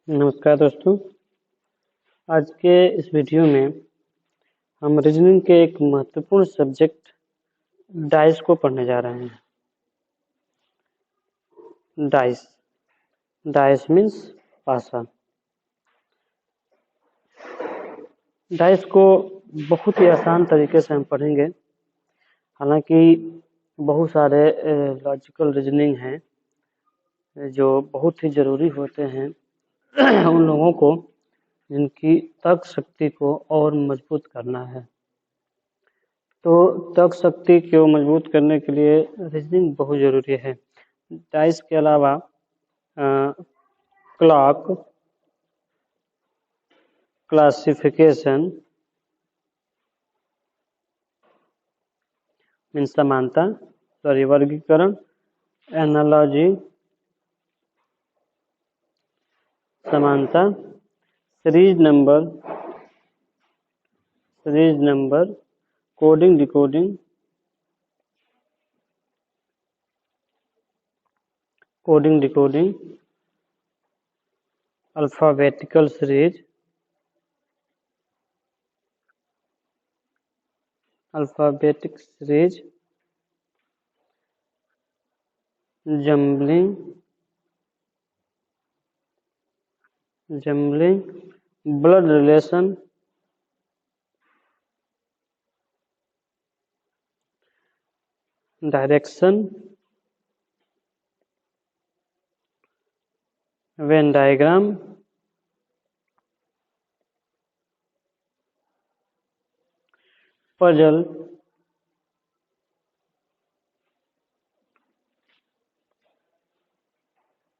नमस्कार दोस्तों। आज के इस वीडियो में हम रीजनिंग के एक महत्वपूर्ण सब्जेक्ट डाइस को पढ़ने जा रहे हैं। डाइस डाइस मीन्स पासा। डाइस को बहुत ही आसान तरीके से हम पढ़ेंगे। हालांकि बहुत सारे लॉजिकल रीजनिंग हैं जो बहुत ही ज़रूरी होते हैं उन लोगों को जिनकी तर्क शक्ति को और मजबूत करना है। तो तर्क शक्ति को मजबूत करने के लिए रीजनिंग बहुत ज़रूरी है। डाइस के अलावा क्लॉक, क्लासिफिकेशन मीन्स समानता, वर्गीकरण, एनालॉजी, समानता, series number, coding decoding, alphabetical series, jumbling, blood relation, direction, Venn diagram, puzzle,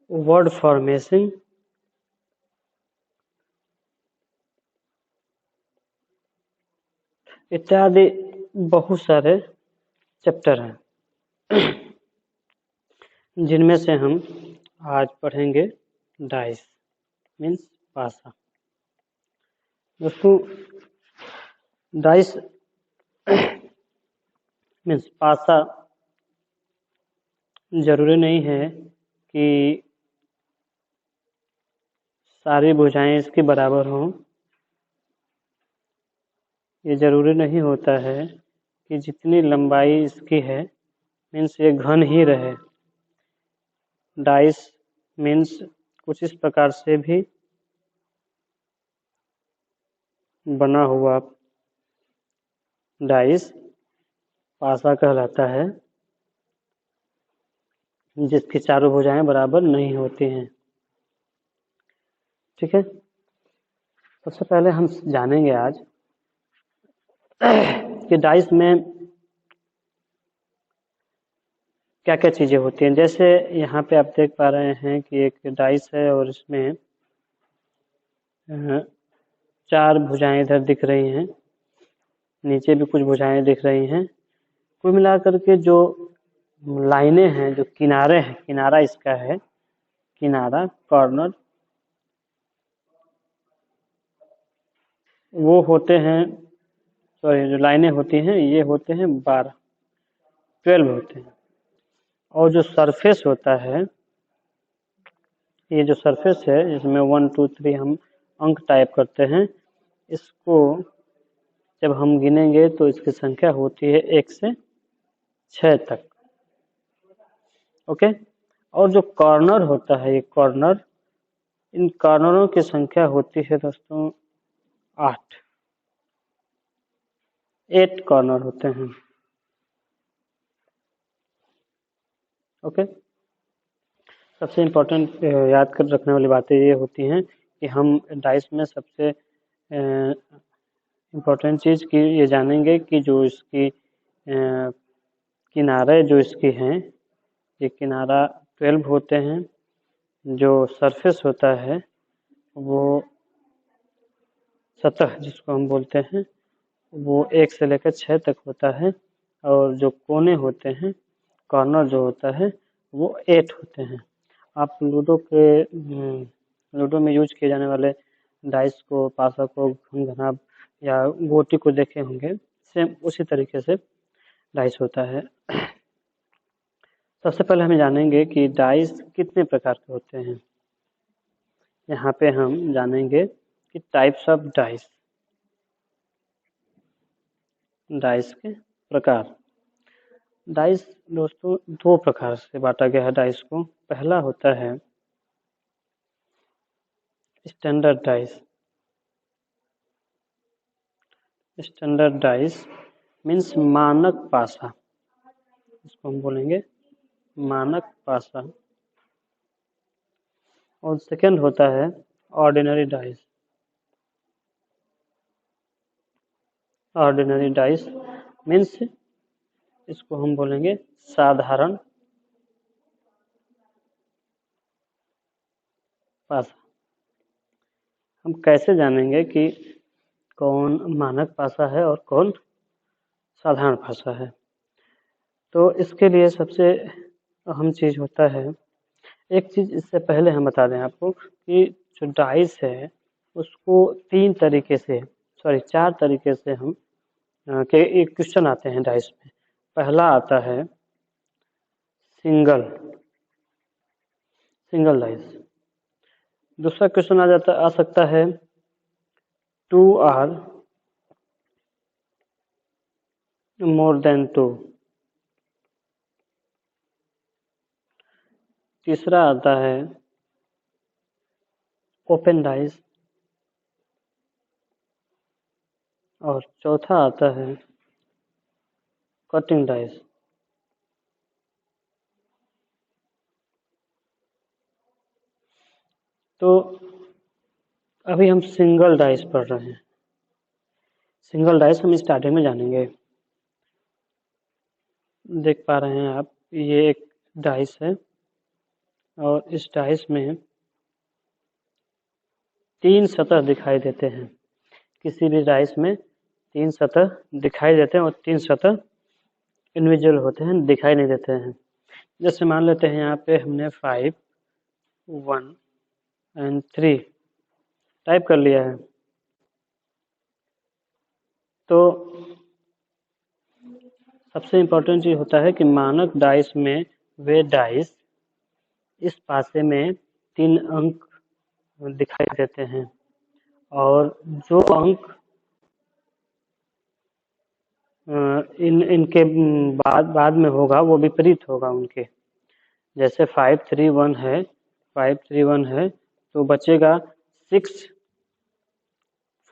word formation, इत्यादि बहुत सारे चैप्टर हैं जिनमें से हम आज पढ़ेंगे डाइस मीन्स पासा। दोस्तों, डाइस मीन्स पासा जरूरी नहीं है कि सारी भुजाएं इसकी बराबर हों। ये जरूरी नहीं होता है कि जितनी लंबाई इसकी है मीन्स ये घन ही रहे। डाइस मीन्स कुछ इस प्रकार से भी बना हुआ डाइस पासा कहलाता है, जिसकी चारों भुजाएं बराबर नहीं होती हैं। ठीक है, सबसे पहले हम जानेंगे आज कि डाइस में क्या क्या चीजें होती हैं। जैसे यहाँ पे आप देख पा रहे हैं कि एक डाइस है और इसमें 4 भुजाएं इधर दिख रही हैं, नीचे भी कुछ भुजाएं दिख रही हैं। कुल मिलाकर के जो लाइनें हैं, जो किनारे हैं, किनारा इसका है, किनारा कॉर्नर, वो होते हैं, सॉरी, जो लाइनें होती हैं ये होते हैं 12 होते हैं। और जो सरफेस होता है, ये जो सरफेस है जिसमें 1 2 3 हम अंक टाइप करते हैं, इसको जब हम गिनेंगे तो इसकी संख्या होती है 1 से 6 तक। ओके, और जो कॉर्नर होता है, ये कॉर्नर, इन कॉर्नरों की संख्या होती है दोस्तों 8 कॉर्नर होते हैं। ओके, सबसे इम्पोर्टेंट याद कर रखने वाली बातें ये होती हैं कि हम डाइस में सबसे इम्पोर्टेंट चीज़ की ये जानेंगे कि जो इसकी किनारे जो इसकी हैं, ये किनारा 12 होते हैं। जो सरफेस होता है वो सतह जिसको हम बोलते हैं वो 1 से लेकर 6 तक होता है। और जो कोने होते हैं, कॉर्नर जो होता है, वो 8 होते हैं। आप लूडो में यूज किए जाने वाले डाइस को, पासा को, घनाभ या गोटी को देखे होंगे, सेम उसी तरीके से डाइस होता है। सबसे पहले हम जानेंगे कि डाइस कितने प्रकार के होते हैं। यहाँ पे हम जानेंगे कि टाइप्स ऑफ डाइस, डाइस के प्रकार। डाइस दोस्तों दो प्रकार से बांटा गया है डाइस को। पहला होता है standard dice. Standard dice means मानक पासा, इसको हम बोलेंगे मानक पासा। और सेकंड होता है ordinary dice. Ordinary dice means इसको हम बोलेंगे साधारण पासा। हम कैसे जानेंगे कि कौन मानक पासा है और कौन साधारण पासा है? तो इसके लिए सबसे अहम चीज़ होता है, एक चीज़ इससे पहले हम बता दें आपको कि जो डाइस है उसको चार तरीके से हम के एक क्वेश्चन आते हैं डाइस में। पहला आता है सिंगल डाइस। दूसरा क्वेश्चन आ सकता है 2 आर मोर देन 2। तीसरा आता है ओपन डाइस। और चौथा आता है कटिंग डाइस। तो अभी हम सिंगल डाइस पढ़ रहे हैं। सिंगल डाइस हम स्टार्टिंग में जानेंगे। देख पा रहे हैं आप, ये एक डाइस है और इस डाइस में 3 सतह दिखाई देते हैं। किसी भी डाइस में 3 सतह दिखाई देते हैं और 3 सतह इंडिविजुअल होते हैं, दिखाई नहीं देते हैं। जैसे मान लेते हैं यहाँ पे हमने 5, 1 एंड 3 टाइप कर लिया है। तो सबसे इम्पोर्टेंट चीज़ होता है कि मानक डाइस में वे डाइस इस पासे में 3 अंक दिखाई देते हैं और जो अंक इनके बाद में होगा वो विपरीत होगा उनके। जैसे 5, 3, 1 है, 5, 3, 1 है तो बचेगा 6,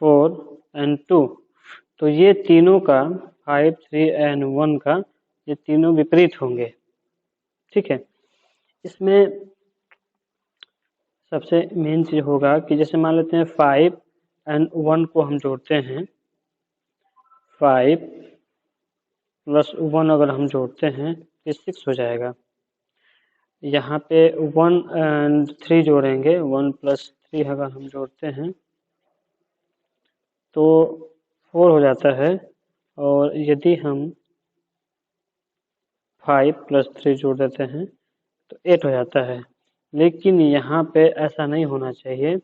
4 एंड 2। तो ये तीनों का 5, 3 एंड 1 का ये तीनों विपरीत होंगे। ठीक है, इसमें सबसे मेन चीज़ होगा कि जैसे मान लेते हैं 5 एंड 1 को हम जोड़ते हैं, 5 प्लस 1 अगर हम जोड़ते हैं तो 6 हो जाएगा। यहाँ पे 1 एंड 3 जोड़ेंगे, 1 प्लस 3 अगर हम जोड़ते हैं तो 4 हो जाता है। और यदि हम 5 प्लस 3 जोड़ देते हैं तो 8 हो जाता है। लेकिन यहाँ पे ऐसा नहीं होना चाहिए।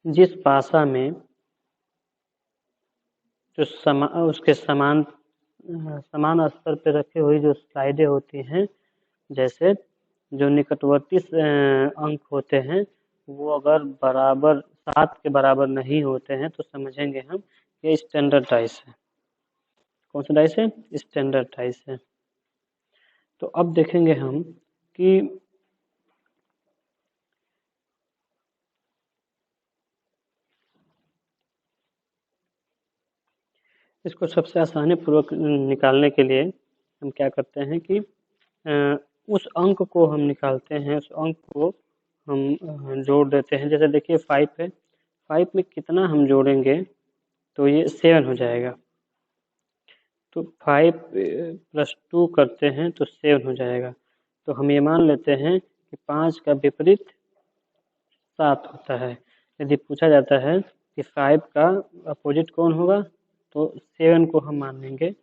जिस पासा में जो उसके समान स्तर पे रखी हुई जो स्लाइडें होती हैं, जैसे जो निकटवर्ती अंक होते हैं वो अगर बराबर 7 के बराबर नहीं होते हैं तो समझेंगे हम ये स्टैंडर्ड डाइस है। कौन सा डाइस है? स्टैंडर्ड डाइस है। तो अब देखेंगे हम कि इसको सबसे आसानी पूर्वक निकालने के लिए हम क्या करते हैं कि उस अंक को हम निकालते हैं, उस अंक को हम जोड़ देते हैं। जैसे देखिए 5 है, 5 में कितना हम जोड़ेंगे तो ये 7 हो जाएगा। तो 5 प्लस 2 करते हैं तो 7 हो जाएगा। तो हम ये मान लेते हैं कि 5 का विपरीत 7 होता है। यदि पूछा जाता है कि 5 का अपोजिट कौन होगा तो 7 को हम मान लेंगे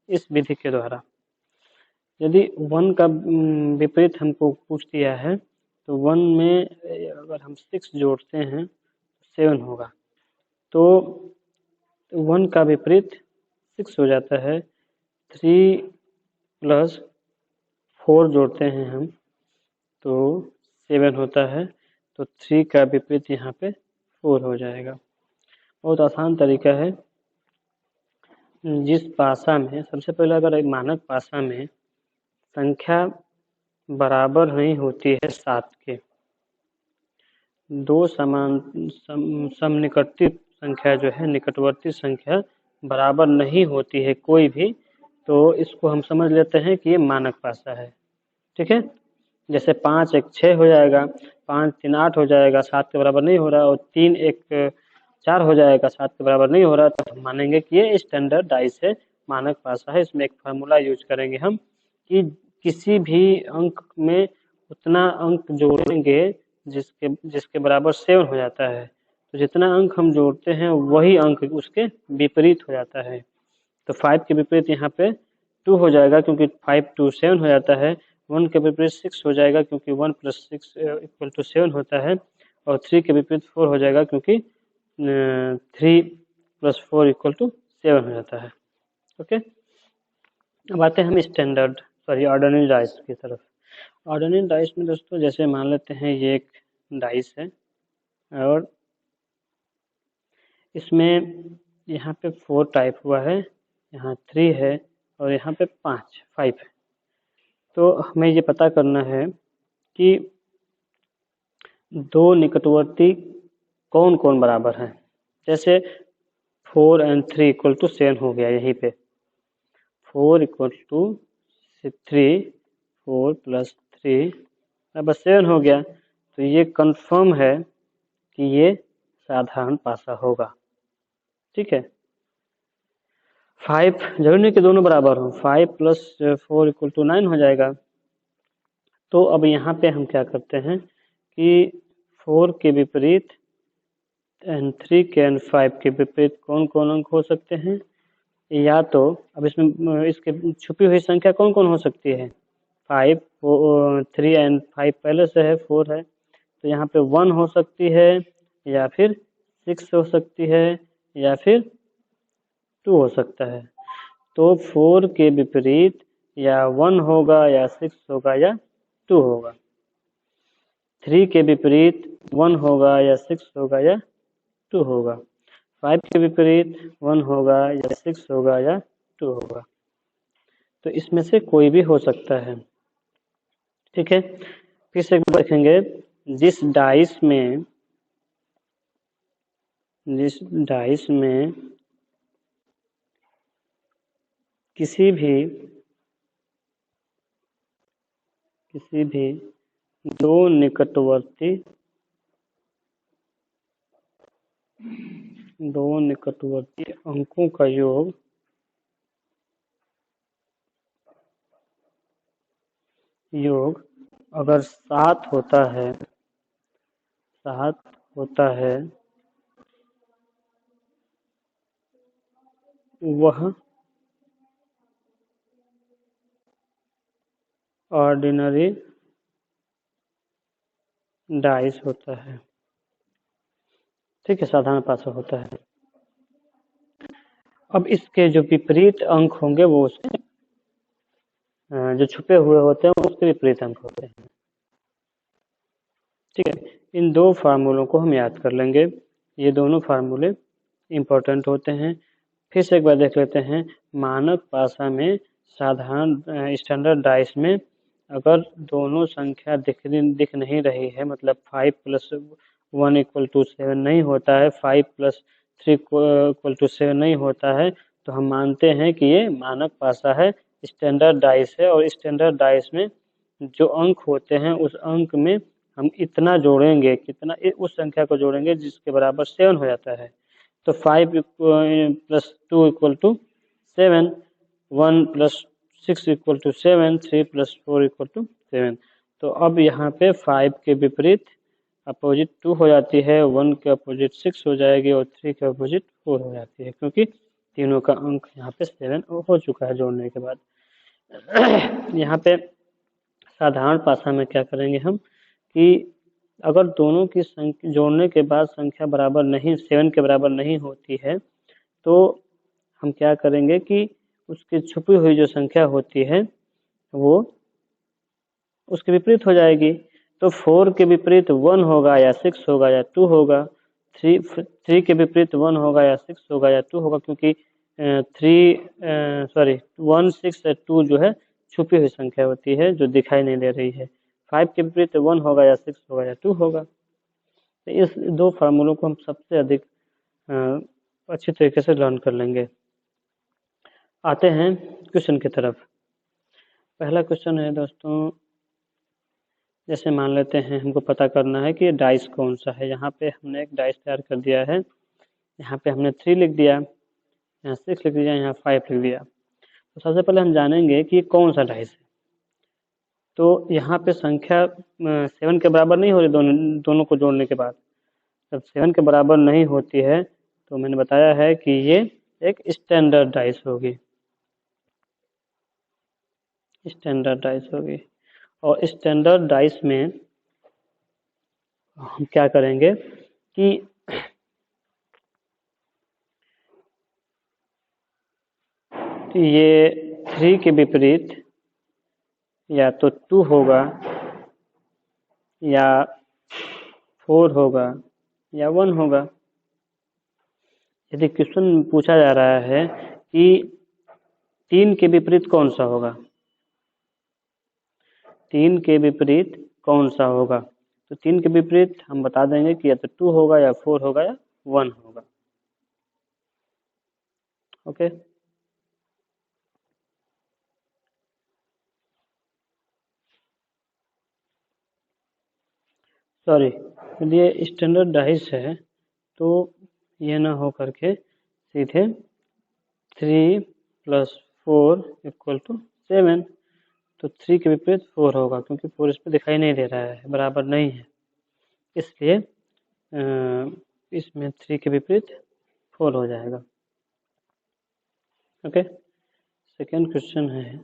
इस विधि के द्वारा। यदि 1 का विपरीत हमको पूछ दिया है तो 1 में अगर हम 6 जोड़ते हैं तो 7 होगा। तो 1 का विपरीत 6 हो जाता है। 3 प्लस 4 जोड़ते हैं हम तो 7 होता है, तो 3 का विपरीत यहाँ पे 4 हो जाएगा। बहुत आसान तरीका है। जिस भाषा में सबसे पहले, अगर एक मानक भाषा में संख्या बराबर नहीं होती है 7 के, दो समनिकटवर्ती संख्या जो है, निकटवर्ती संख्या बराबर नहीं होती है कोई भी, तो इसको हम समझ लेते हैं कि ये मानक भाषा है। ठीक है, जैसे 5 1 6 हो जाएगा, 5 3 8 हो जाएगा, 7 के बराबर नहीं हो रहा, और 3 1 4 हो जाएगा, 7 के बराबर नहीं हो रहा, तो हम मानेंगे कि ये स्टैंडर्डाइज है, मानक भाषा है। इसमें एक फार्मूला यूज करेंगे हम कि किसी भी अंक में उतना अंक जोड़ेंगे जिसके जिसके बराबर 7 हो जाता है, तो जितना अंक हम जोड़ते हैं वही अंक उसके विपरीत हो जाता है। तो 5 के विपरीत यहाँ पे 2 हो जाएगा, क्योंकि 5 2 7 हो जाता है। 1 के विपरीत 6 हो जाएगा, क्योंकि 1 + 6 = 7 होता है। और 3 के विपरीत 4 हो जाएगा, क्योंकि 3 + 4 = 7 हो जाता है। ओके, अब आते हैं हम ऑर्डिनरी डाइस की तरफ। ऑर्डिनरी डाइस में दोस्तों, जैसे मान लेते हैं ये एक डाइस है, और इसमें यहाँ पे 4 टाइप हुआ है, यहाँ 3 है, और यहाँ पे 5 है। तो हमें ये पता करना है कि दो निकटवर्ती कौन कौन बराबर हैं। जैसे 4 और 3 = 7 हो गया, यहीं पे 4 = 3, 4 + 3 अब 7 हो गया। तो ये कंफर्म है कि ये साधारण भाषा होगा। ठीक है, 5 जरूरी नहीं कि दोनों बराबर हो, 5 + 4 = 9 हो जाएगा। तो अब यहाँ पे हम क्या करते हैं कि 4 के विपरीत एंड 3 के एंड 5 के विपरीत कौन कौन अंक हो सकते हैं, या तो अब इसमें इसके छुपी हुई संख्या कौन कौन हो सकती है। 5 3 एंड 5 पहले से है, 4 है, तो यहाँ पे 1 हो सकती है, या फिर 6 हो सकती है, या फिर 2 हो सकता है। तो 4 के विपरीत या 1 होगा, या 6 होगा, या 2 होगा। 3 के विपरीत 1 होगा, या 6 होगा, या 2 होगा। 5 के विपरीत 1 होगा, या 6 होगा, या 2 होगा। तो इसमें से कोई भी हो सकता है। ठीक है, फिर से देखेंगे, जिस डाइस में किसी भी दो निकटवर्ती अंकों का योग अगर 7 होता है, वह ऑर्डिनरी डाइस होता है। ठीक है, साधारण भाषा होता है। अब इसके जो विपरीत अंक होंगे वो उसके जो छुपे हुए होते हैं उसके विपरीत अंक होते हैं। ठीक है, इन दो फार्मूलों को हम याद कर लेंगे, ये दोनों फार्मूले इम्पोर्टेंट होते हैं। फिर से एक बार देख लेते हैं, मानक भाषा में साधारण स्टैंडर्ड डाइस में अगर दोनों संख्या दिख नहीं रही है, मतलब 5 + 1 = 7 नहीं होता है, 5 + 3 = 7 नहीं होता है, तो हम मानते हैं कि ये मानक भाषा है, स्टैंडर्ड डाइस है। और स्टैंडर्ड डाइस में जो अंक होते हैं उस अंक में हम इतना जोड़ेंगे, कितना उस संख्या को जोड़ेंगे जिसके बराबर 7 हो जाता है। तो 5 + 2 = 7, 1 + 6 = 7, 3 + 4 = 7। तो अब यहाँ पे 5 के विपरीत अपोजिट 2 हो जाती है, 1 के अपोजिट 6 हो जाएगी, और 3 के अपोजिट 4 हो जाती है, क्योंकि तीनों का अंक यहाँ पे 7 हो चुका है जोड़ने के बाद। यहाँ पे साधारण भाषा में क्या करेंगे हम कि अगर दोनों की संख्या जोड़ने के बाद संख्या बराबर नहीं, 7 के बराबर नहीं होती है, तो हम क्या करेंगे कि उसकी छुपी हुई जो संख्या होती है वो उसके विपरीत हो जाएगी। तो 4 के विपरीत 1 होगा या 6 होगा या 2 होगा। 3 के विपरीत 1 होगा या 6 होगा या 2 होगा, क्योंकि 1 6 और 2 जो है छुपी हुई संख्या होती है जो दिखाई नहीं दे रही है। 5 के विपरीत 1 होगा या 6 होगा या 2 होगा। तो इस दो फार्मूलों को हम सबसे अधिक अच्छी तरीके से लर्न कर लेंगे। आते हैं क्वेश्चन की तरफ। पहला क्वेश्चन है दोस्तों, जैसे मान लेते हैं हमको पता करना है कि डाइस कौन सा है। यहाँ पे हमने एक डाइस तैयार कर दिया है। यहाँ पे हमने 3 लिख दिया, यहाँ 6 लिख दिया, यहाँ 5 लिख दिया। तो सबसे पहले हम जानेंगे कि कौन सा डाइस है। तो यहाँ पे संख्या 7 के बराबर नहीं हो रही दोनों को जोड़ने के बाद। जब 7 के बराबर नहीं होती है तो मैंने बताया है कि ये एक स्टैंडर्ड डाइस होगी, स्टैंडर्ड डाइस होगी। और स्टैंडर्ड डाइस में हम क्या करेंगे कि ये 3 के विपरीत या तो 2 होगा या 4 होगा या 1 होगा। यदि क्वेश्चन पूछा जा रहा है कि 3 के विपरीत कौन सा होगा, 3 के विपरीत कौन सा होगा, तो 3 के विपरीत हम बता देंगे कि या तो 2 होगा या 4 होगा या 1 होगा। ओके, सॉरी, यदि ये स्टैंडर्ड डाइस है तो ये ना हो करके सीधे 3 + 4 = 7। तो 3 के विपरीत 4 होगा, क्योंकि 4 इस पर दिखाई नहीं दे रहा है, बराबर नहीं है, इसलिए इसमें 3 के विपरीत 4 हो जाएगा। ओके, सेकेंड क्वेश्चन है,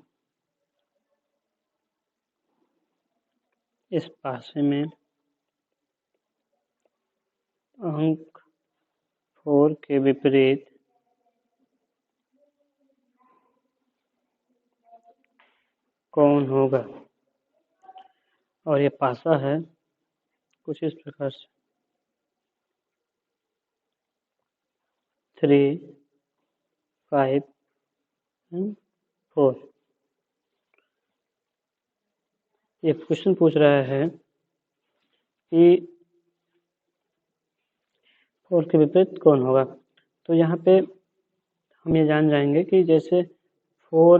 इस पासे में अंक 4 के विपरीत कौन होगा। और ये पासा है कुछ इस प्रकार से 3, 5 and 4। ये क्वेश्चन पूछ रहा है कि 4 के विपरीत कौन होगा। तो यहाँ पे हम ये जान जाएंगे कि जैसे 4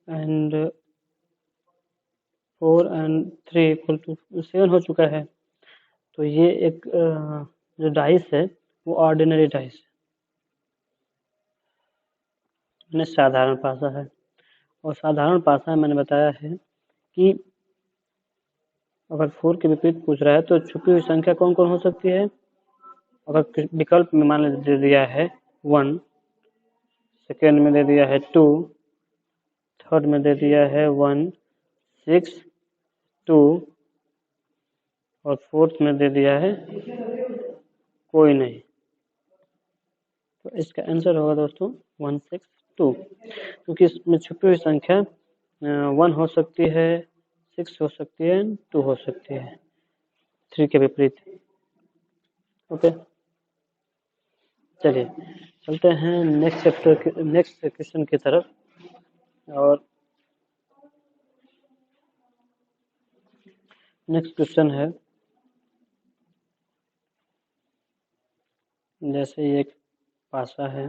and 3 = 7 हो चुका है, तो ये एक जो डाइस है वो ऑर्डिनरी डाइस है, मैंने साधारण पासा है। और साधारण पासा मैंने बताया है कि अगर 4 के विपरीत पूछ रहा है तो छुपी हुई संख्या कौन कौन हो सकती है। अगर विकल्प में मान लीजिए दे दिया है 1, सेकेंड में दे दिया है 2, थर्ड में दे दिया है 1, 6, 2 और फोर्थ में दे दिया है कोई नहीं, तो इसका आंसर होगा दोस्तों 162, क्योंकि इसमें छुपी हुई संख्या 1 हो सकती है, 6 हो सकती है, 2 हो सकती है, 3 के विपरीत। ओके, चलिए चलते हैं नेक्स्ट क्वेश्चन की तरफ। और नेक्स्ट क्वेश्चन है, जैसे एक पासा है,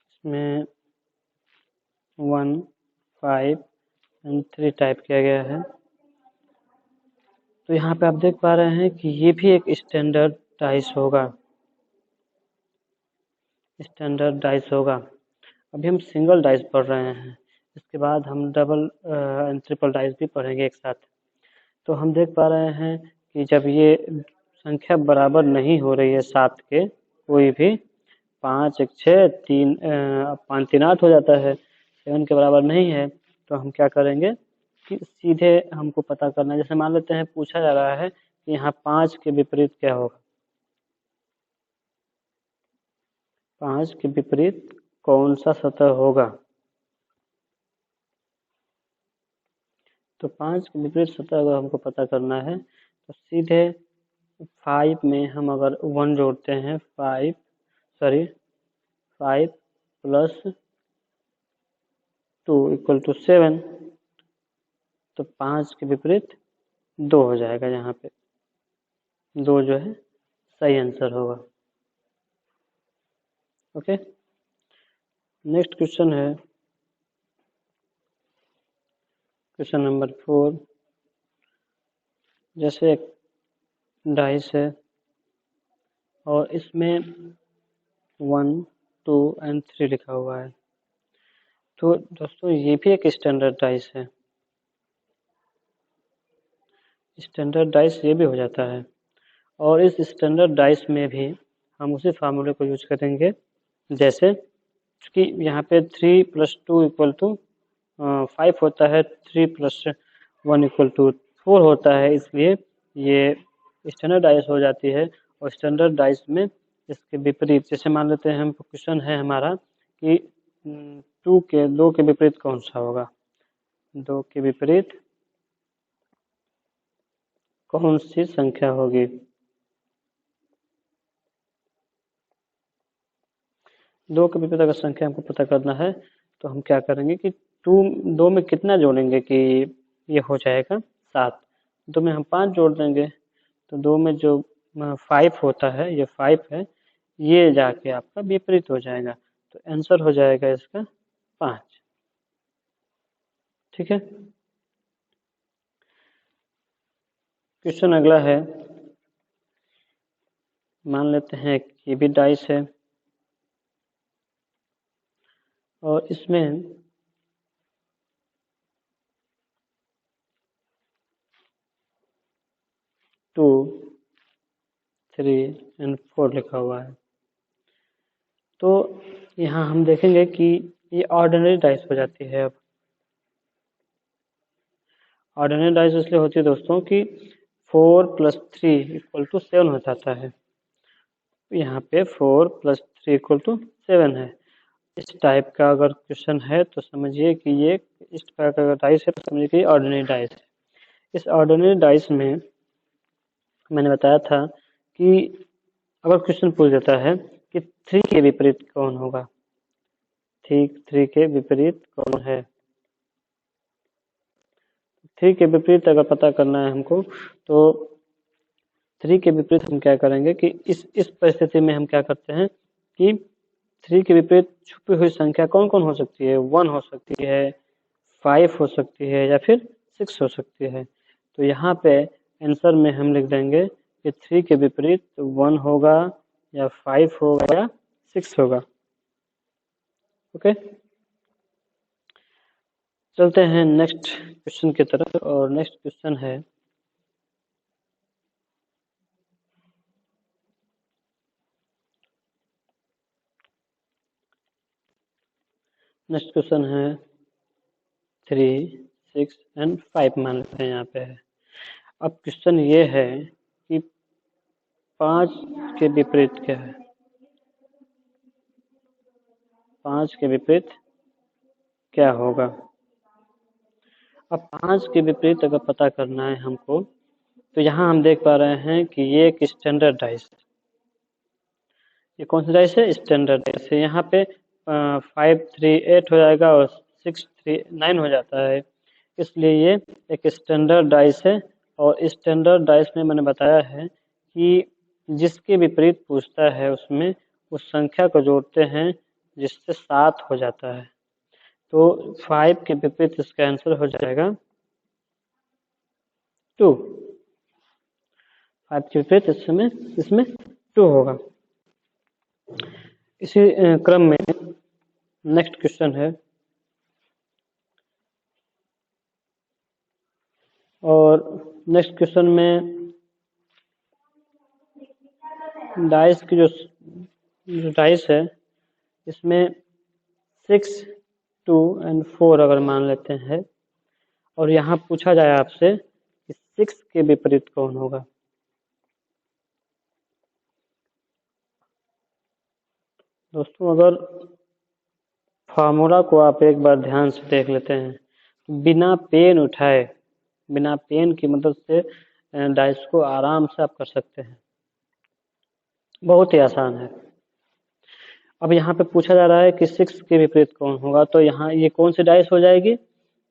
इसमें 1, 5 और 3 टाइप किया गया है। तो यहाँ पे आप देख पा रहे हैं कि ये भी एक स्टैंडर्ड डाइस होगा, स्टैंडर्ड डाइस होगा। अभी हम सिंगल डाइस पढ़ रहे हैं, इसके बाद हम डबल एंड ट्रिपल डाइस भी पढ़ेंगे एक साथ। तो हम देख पा रहे हैं कि जब ये संख्या बराबर नहीं हो रही है 7 के, कोई भी 5 1 6 3 5 3 8 हो जाता है, 7 के बराबर नहीं है, तो हम क्या करेंगे कि सीधे हमको पता करना है। जैसे मान लेते हैं पूछा जा रहा है कि यहाँ 5 के विपरीत क्या होगा, 5 के विपरीत कौन सा सतह होगा। तो 5 के विपरीत सतह अगर हमको पता करना है तो सीधे 5 में हम अगर 1 जोड़ते हैं 5 प्लस 2 इक्वल टू 7, तो 5 के विपरीत 2 हो जाएगा। यहाँ पे 2 जो है सही आंसर होगा। ओके, नेक्स्ट क्वेश्चन है क्वेश्चन नंबर 4। जैसे एक डाइस है और इसमें 1, 2 एंड 3 लिखा हुआ है। तो दोस्तों ये भी एक स्टैंडर्ड डाइस है, स्टैंडर्ड डाइस ये भी हो जाता है। और इस स्टैंडर्ड डाइस में भी हम उसी फार्मूले को यूज करेंगे, जैसे कि यहाँ पे 3 + 2 = 5 होता है, 3 + 1 = 4 होता है, इसलिए ये स्टैंडर्ड डाइस हो जाती है। और स्टैंडर्ड डाइस में इसके विपरीत, जैसे मान लेते हैं हम क्वेश्चन है हमारा कि 2 के विपरीत कौन सा होगा, 2 के विपरीत कौन सी संख्या होगी। दो के विपरीत अगर संख्या हमको पता करना है तो हम क्या करेंगे कि 2 में कितना जोड़ेंगे कि ये हो जाएगा 7। 2 में हम 5 जोड़ देंगे, तो 2 में जो 5 होता है, ये 5 है, ये जाके आपका विपरीत हो जाएगा, तो आंसर हो जाएगा इसका 5। ठीक है, क्वेश्चन अगला है, मान लेते हैं कि ये भी डाइस है और इसमें 2, 3 एंड 4 लिखा हुआ है। तो यहाँ हम देखेंगे कि ये ऑर्डिनरी डाइस हो जाती है। अब ऑर्डिनरी डाइस इसलिए होती है दोस्तों कि 4 + 3 = 7 हो जाता है। यहाँ पे 4 + 3 = 7 है। इस टाइप का अगर क्वेश्चन है तो समझिए कि ये इस टाइप का डाइस है, तो समझिए कि ऑर्डिनरी डाइस है। इस ऑर्डिनरी डाइस में मैंने बताया था कि अगर क्वेश्चन पूछ देता है कि 3 के विपरीत कौन होगा, ठीक 3 के विपरीत कौन है, 3 के विपरीत अगर पता करना है हमको तो 3 के विपरीत हम क्या करेंगे कि इस परिस्थिति में हम क्या करते हैं कि 3 के विपरीत छुपी हुई संख्या कौन कौन हो सकती है, 1 हो सकती है, 5 हो सकती है, या फिर 6 हो सकती है। तो यहाँ पे आंसर में हम लिख देंगे कि 3 के विपरीत 1 होगा, या 5 होगा, या 6 होगा। ओके, चलते हैं नेक्स्ट क्वेश्चन की तरफ। और नेक्स्ट क्वेश्चन है नेक्स्ट क्वेश्चन है 3, 6 एंड 5 मान लेते हैं यहाँ पे है। अब क्वेश्चन ये है कि 5 के विपरीत क्या है, 5 के विपरीत क्या होगा। अब 5 के विपरीत अगर पता करना है हमको तो यहाँ हम देख पा रहे हैं कि ये एक स्टैंडर्ड डाइस है। ये कौन सा डाइस है, स्टैंडर्ड डाइस है। यहाँ पे 5, 3, 8 हो जाएगा और 6, 3, 9 हो जाता है, इसलिए ये एक स्टैंडर्ड डाइस है। और स्टैंडर्ड डाइस में मैंने बताया है कि जिसके विपरीत पूछता है उसमें उस संख्या को जोड़ते हैं जिससे 7 हो जाता है। तो 5 के विपरीत इसका आंसर हो जाएगा 2। 5 के विपरीत इसमें 2 होगा। इसी क्रम में नेक्स्ट क्वेश्चन है, और नेक्स्ट क्वेश्चन में डाइस की जो डाइस है इसमें 6, 2 एंड 4 अगर मान लेते हैं और यहाँ पूछा जाए आपसे कि 6 के विपरीत कौन होगा। दोस्तों अगर फार्मूला को आप एक बार ध्यान से देख लेते हैं, बिना पेन उठाए बिना पेन की मदद से डाइस को आराम से आप कर सकते हैं। बहुत ही आसान है। अब यहाँ पे पूछा जा रहा है कि 6 के विपरीत कौन होगा, तो यहाँ ये कौन सी डाइस हो जाएगी,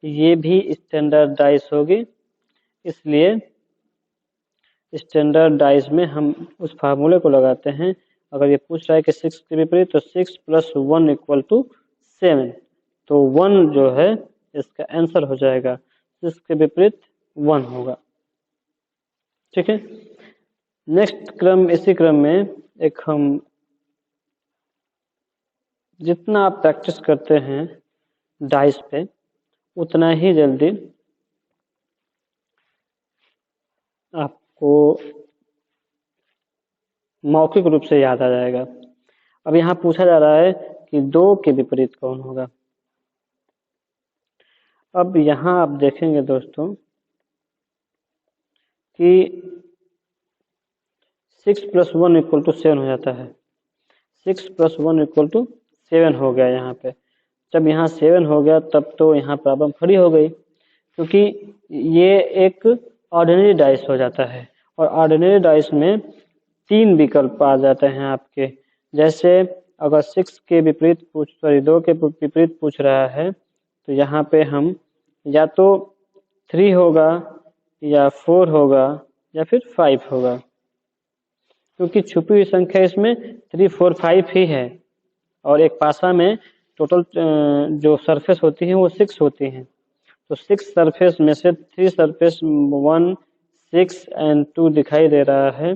ये भी स्टैंडर्ड डाइस होगी। इसलिए स्टैंडर्ड डाइस में हम उस फार्मूले को लगाते हैं। अगर ये पूछ रहा है कि 6 के विपरीत, तो 6 + 1 = 7, तो 1 जो है इसका आंसर हो जाएगा। 6 के विपरीत 1 होगा। ठीक है, नेक्स्ट क्रम, इसी क्रम में एक हम जितना आप प्रैक्टिस करते हैं डाइस पे, उतना ही जल्दी आपको मौखिक रूप से याद आ जाएगा। अब यहाँ पूछा जा रहा है कि 2 के विपरीत कौन होगा। अब यहाँ आप देखेंगे दोस्तों कि 6 + 1 = 7 हो जाता है। 6 + 1 = 7 हो गया यहाँ पे। जब यहाँ 7 हो गया तब तो यहाँ प्रॉब्लम खड़ी हो गई, क्योंकि ये एक ऑर्डिनरी डाइस हो जाता है और ऑर्डिनरी डाइस में 3 विकल्प आ जाते हैं आपके। जैसे अगर 6 के विपरीत 2 के विपरीत पूछ रहा है, तो यहाँ पे हम या तो 3 होगा या 4 होगा या फिर 5 होगा, क्योंकि छुपी हुई संख्या इसमें 3, 4, 5 ही है और एक पासा में टोटल जो सरफेस होती है वो 6 होती हैं। तो 6 सरफेस में से 3 सरफेस 1, 6 एंड 2 दिखाई दे रहा है।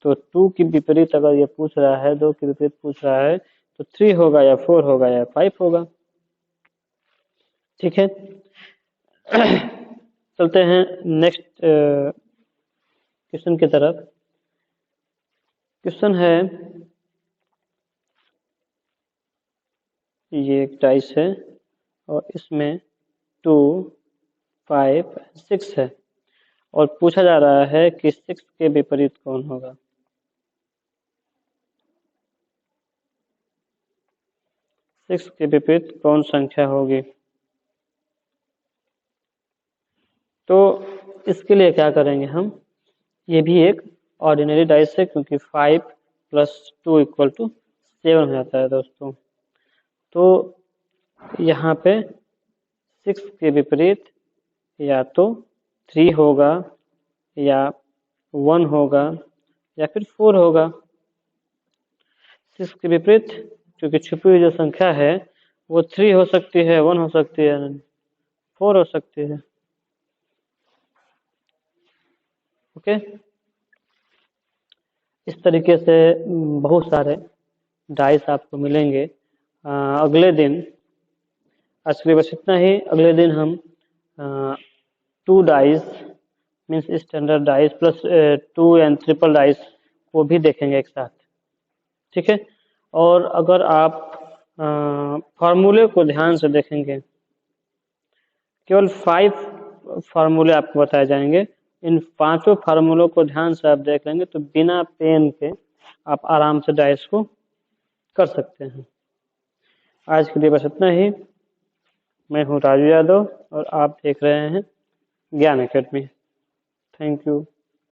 तो 2 के विपरीत अगर ये पूछ रहा है, 2 के विपरीत पूछ रहा है, तो 3 होगा या 4 होगा या 5 होगा। ठीक है, चलते हैं नेक्स्ट क्वेश्चन की तरफ। क्वेश्चन है, ये एक डाइस है और इसमें 2, 5, 6 है और पूछा जा रहा है कि 6 के विपरीत कौन होगा। 6 के विपरीत कौन संख्या होगी। तो इसके लिए क्या करेंगे हम, ये भी एक ऑर्डिनरी डाइस है, क्योंकि 5 + 2 = 7 हो जाता है दोस्तों। तो यहाँ पे 6 के विपरीत या तो 3 होगा या 1 होगा या फिर 4 होगा। 6 के विपरीत, क्योंकि छुपी हुई जो संख्या है वो 3 हो सकती है, 1 हो सकती है, 4 हो सकती है। ओके, इस तरीके से बहुत सारे डाइस आपको मिलेंगे। अगले दिन, आज के लिए बस इतना ही। अगले दिन हम 2 dice means standard dice plus 2 and triple dice को भी देखेंगे एक साथ। ठीक है, और अगर आप फार्मूले को ध्यान से देखेंगे, केवल 5 फार्मूले आपको बताए जाएंगे। इन 5 फार्मूलों को ध्यान से आप देख लेंगे तो बिना पेन के आप आराम से डाइस को कर सकते हैं। आज के लिए बस इतना ही। मैं हूँ राजू यादव और आप देख रहे हैं ज्ञान एकेडमी। Thank you.